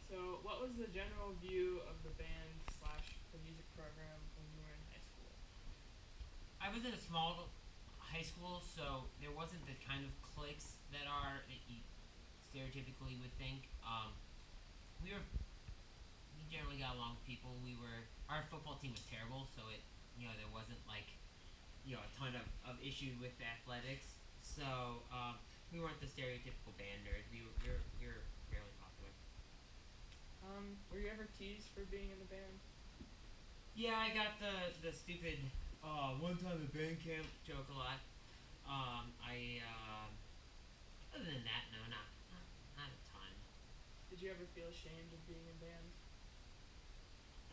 So, what was the general view of the band slash the music program when you were in high school? I was in a small high school, so there wasn't the kind of cliques that you stereotypically would think. We were we generally got along with people. Our football team was terrible, so there wasn't like a ton of issue with athletics. So we weren't the stereotypical band nerds. We were fairly popular. Were you ever teased for being in the band? Yeah, I got the stupid one time at band camp joke a lot. I Other than that, no, not a ton. Did you ever feel ashamed of being in band?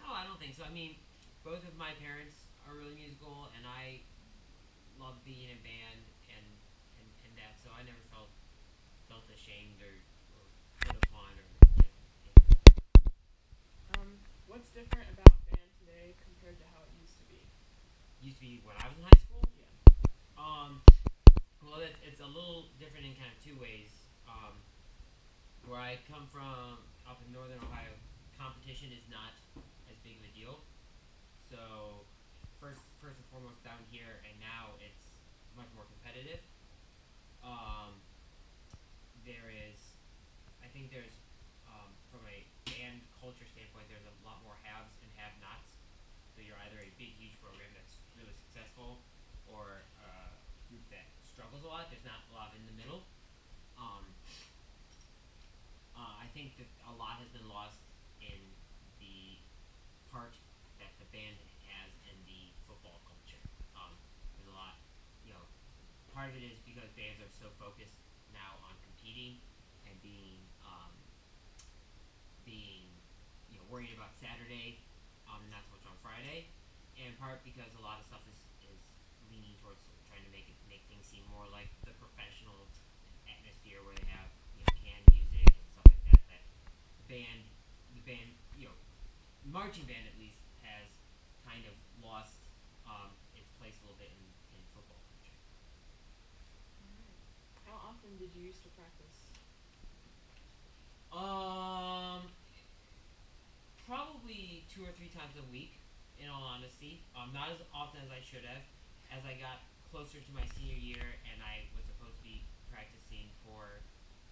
No, I don't think so. I mean, both of my parents are really musical, and I love being in band and that. So I never felt ashamed or put upon or anything like that. What's different about band today compared to how it used to be? Used to be when I was in high school. Yeah. Um, well, it's a little different in kind of two ways. Where I come from, up in northern Ohio, competition is not as big of a deal. So first and foremost down here, and now it's much more competitive. Um, there is, I think there's, from a band culture standpoint, there's a lot more haves and have-nots. So you're either a big, huge program that's really successful, or a group that struggles a lot. There's not a lot in the middle. Um, I think that a lot has been lost in the part that the band has in the football culture. There's a lot, you know, part of it is because bands are so focused now on competing and being worrying about Saturday, and not so much on Friday, and in part because a lot of stuff is leaning towards trying to make things seem more like the professional atmosphere where they have canned music and stuff like that. That the band marching band at least has kind of lost its place a little bit in football culture. Alright. How often did you used to practice? Um, Probably 2 or 3 times a week. In all honesty, not as often as I should have. As I got closer to my senior year, and I was supposed to be practicing for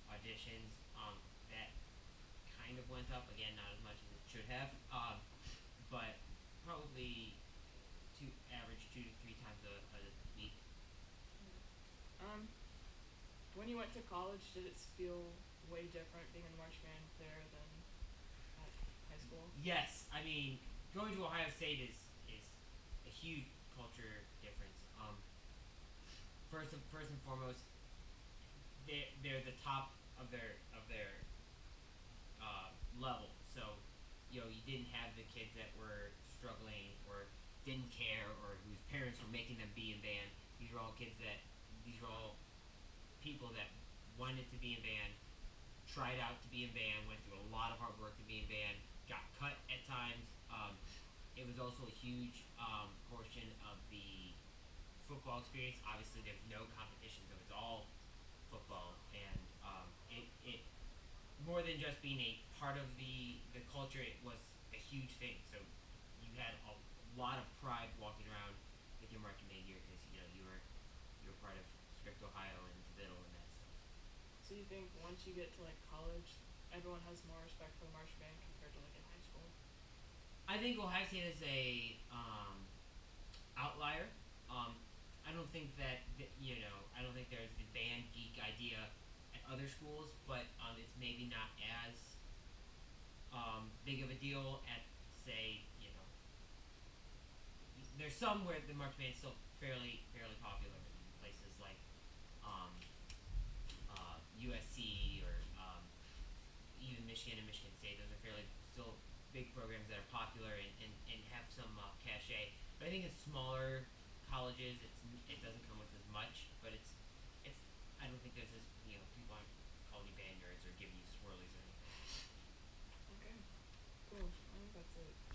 auditions, that kind of went up again, not as much as it should have. But probably average 2 to 3 times a week. When you went to college, did it feel way different being in the marching band there than at high school? Yes, I mean going to Ohio State is a huge culture difference. First and foremost, they're the top of their level. So you didn't have the kids that were struggling or didn't care or whose parents were making them be in band. These are all people that wanted to be in band, tried out to be in band, went through a lot of hard work to be in band, got cut at times. It was also a huge portion of the football experience. Obviously, there's no competition, so it's all football, and it more than just being a part of the culture, it was a huge thing. So you had a lot of pride walking around with your marching band gear because you were part of Script, Ohio, and Diddle and that stuff. So you think once you get to like college, everyone has more respect for the marching band compared to like in high school? I think Ohio State is a outlier. I don't think I don't think there's the band geek idea at other schools, but it's maybe not as big of a deal at, say, there's some where the marching band is still fairly popular in places like um, USC or even Michigan and Michigan State. Those are fairly still big programs that are popular and have some cachet. But I think in smaller colleges, it doesn't come with as much. But it's I don't think there's this people aren't calling you band nerds or giving you swirlies or anything. Okay, cool. I think that's it.